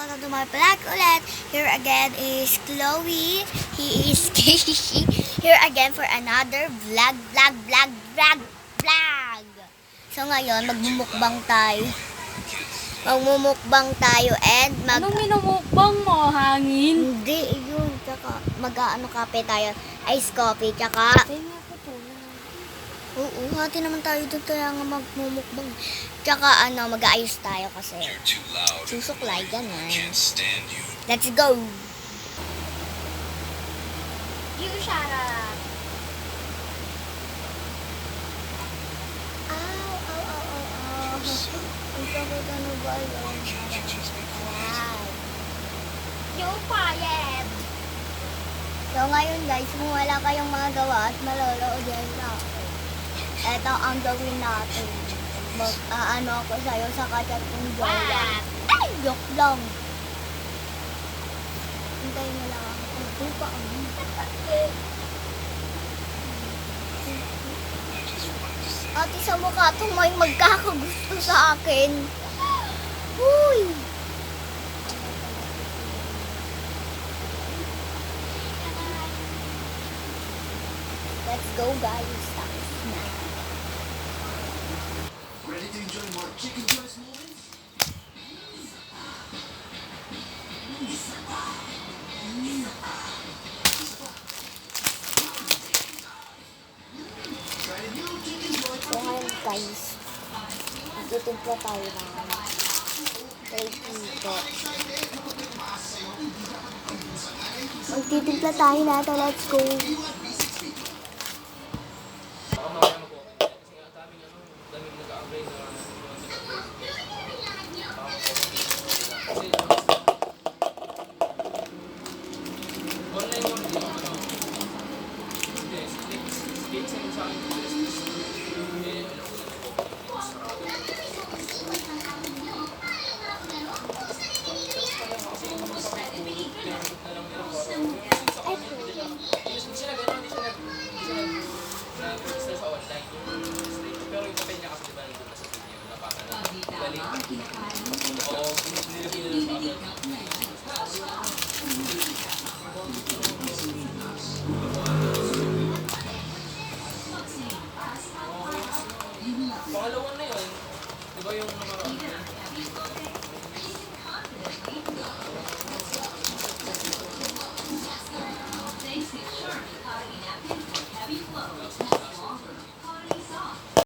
welcome to my vlog ulit. Here again is Chloe. He is Kishi. Here again for another vlog. So ngayon, magmumukbang tayo. And Anong minumukbang mo? Hangin? Hindi, yun. Tsaka mag-ano kape tayo. Ice coffee. Tsaka Tingnan ko to. oo, hati naman tayo doon kaya nga magmumukbang. Tsaka mag-aayos tayo kasi susuklay, ganun. Let's go! You shut up! Ow. Ang sakit ba yun? Ayan. You quiet! So ngayon guys, kung wala kayong mga gawa at malolood yan sa akin, eto ang gawin natin. Mag-ano ako sa'yo sa kachat kong jowa. Ay, joke lang. Hintayin mo lang ako. Tupa ang ate sa mukha itong may magkakagusto sa akin. Uy! Let's go guys. Tapos na. Ready to enjoy more chicken choice moments? Try a new chicken choice. So ngayon guys, magtitimpla tayo ng tito. Magtitimpla tayo nato. Let's go. Pangalawa na yun, di ba yung nakaraan?